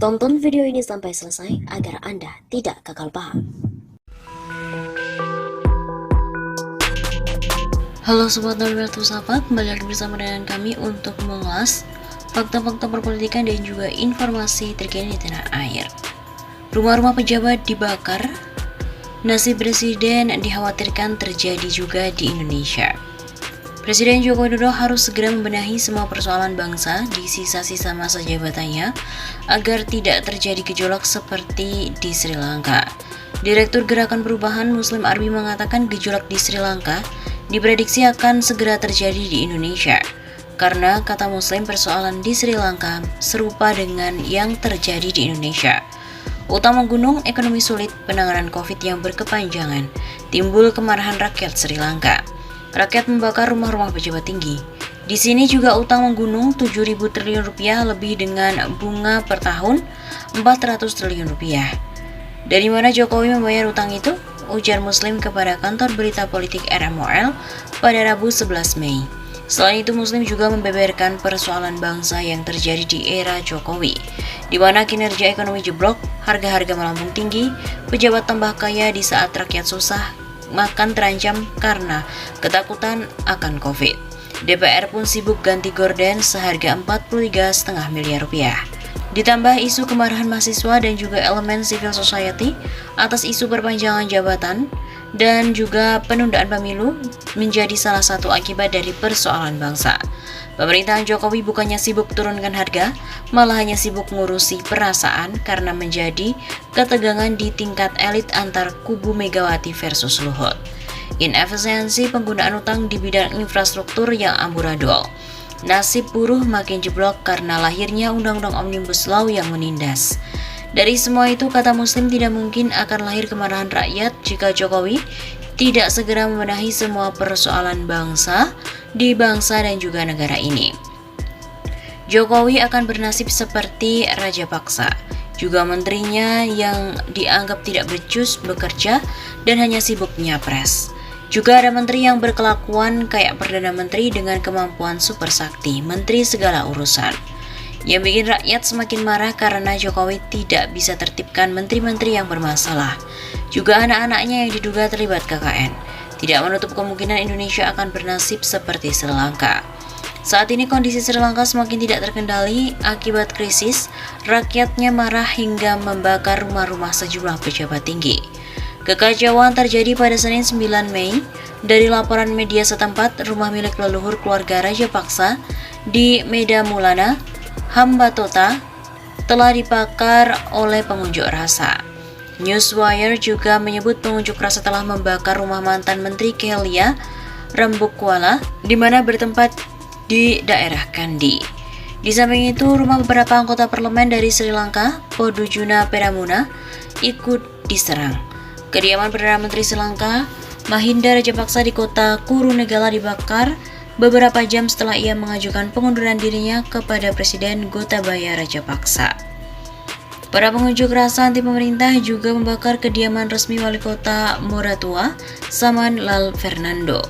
Tonton video ini sampai selesai agar Anda tidak gagal paham. Halo Sobat Naruto Sahabat, kembali lagi bersama dengan kami untuk mengulas fakta-fakta perpolitikan dan juga informasi terkini di tanah air. Rumah-rumah pejabat dibakar, nasib presiden dikhawatirkan terjadi juga di Indonesia. Presiden Joko Widodo harus segera membenahi semua persoalan bangsa di sisa-sisa masa jabatannya agar tidak terjadi gejolak seperti di Sri Lanka. Direktur Gerakan Perubahan Muslim Army mengatakan gejolak di Sri Lanka diprediksi akan segera terjadi di Indonesia. Karena kata Muslim persoalan di Sri Lanka serupa dengan yang terjadi di Indonesia. Utang menggunung, ekonomi sulit, penanganan COVID yang berkepanjangan, timbul kemarahan rakyat Sri Lanka. Rakyat membakar rumah-rumah pejabat tinggi. Di sini juga utang menggunung 7.000 triliun rupiah lebih dengan bunga per tahun 400 triliun rupiah. Dari mana Jokowi membayar utang itu? Ujar Muslim kepada kantor berita politik RMOL pada Rabu 11 Mei. Selain itu Muslim juga membeberkan persoalan bangsa yang terjadi di era Jokowi, di mana kinerja ekonomi jeblok, harga-harga melambung tinggi, pejabat tambah kaya di saat rakyat susah, makan terancam karena ketakutan akan COVID. DPR pun sibuk ganti gorden seharga 43,5 miliar rupiah. Ditambah isu kemarahan mahasiswa dan juga elemen civil society atas isu perpanjangan jabatan dan juga penundaan pemilu menjadi salah satu akibat dari persoalan bangsa. Pemerintahan Jokowi bukannya sibuk turunkan harga, malah hanya sibuk ngurusi perasaan karena menjadi ketegangan di tingkat elit antar kubu Megawati versus Luhut. Inefisiensi penggunaan utang di bidang infrastruktur yang amburadul. Nasib buruh makin jeblok karena lahirnya Undang-Undang Omnibus Law yang menindas. Dari semua itu, kata Muslim tidak mungkin akan lahir kemarahan rakyat jika Jokowi tidak segera membenahi semua persoalan bangsa di bangsa dan juga negara ini. Jokowi akan bernasib seperti Raja Paksa, juga menterinya yang dianggap tidak becus bekerja dan hanya sibuk nyapres. Juga ada menteri yang berkelakuan kayak Perdana Menteri dengan kemampuan super sakti, menteri segala urusan. Yang bikin rakyat semakin marah karena Jokowi tidak bisa tertibkan menteri-menteri yang bermasalah. Juga anak-anaknya yang diduga terlibat KKN. Tidak menutup kemungkinan Indonesia akan bernasib seperti Sri Lanka. Saat ini kondisi Sri Lanka semakin tidak terkendali akibat krisis, rakyatnya marah hingga membakar rumah-rumah sejumlah pejabat tinggi. Kekacauan terjadi pada Senin 9 Mei. Dari laporan media setempat, rumah milik leluhur keluarga Raja Paksa di Medamulana, Hambantota telah dibakar oleh pengunjuk rasa. Newswire juga menyebut pengunjuk rasa telah membakar rumah mantan Menteri Kelia Rembukwala di mana bertempat di daerah Kandy. Di samping itu, rumah beberapa anggota parlemen dari Sri Lanka, Podujuna Peramuna, ikut diserang. Kediaman Perdana Menteri Sri Lanka, Mahinda Rajapaksa di kota Kurunegala dibakar beberapa jam setelah ia mengajukan pengunduran dirinya kepada Presiden Gotabaya Rajapaksa. Para pengunjuk rasa anti pemerintah juga membakar kediaman resmi wali kota Moratua, Saman Lal Fernando.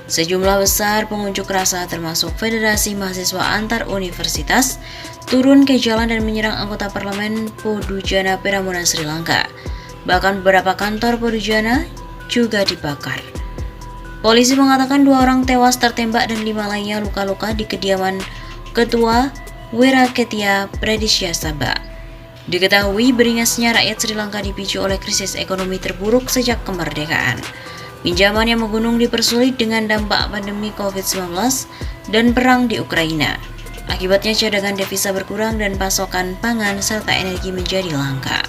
Sejumlah besar pengunjuk rasa termasuk Federasi Mahasiswa Antar Universitas turun ke jalan dan menyerang anggota parlemen Podujana Peramuna Sri Lanka. Bahkan beberapa kantor Podujana juga dibakar. Polisi mengatakan 2 orang tewas tertembak dan 5 lainnya luka-luka di kediaman Ketua Wiraketia Predisya Sabha. Diketahui beringasnya rakyat Sri Lanka dipicu oleh krisis ekonomi terburuk sejak kemerdekaan. Pinjaman yang menggunung dipersulit dengan dampak pandemi COVID-19 dan perang di Ukraina. Akibatnya cadangan devisa berkurang dan pasokan pangan serta energi menjadi langka.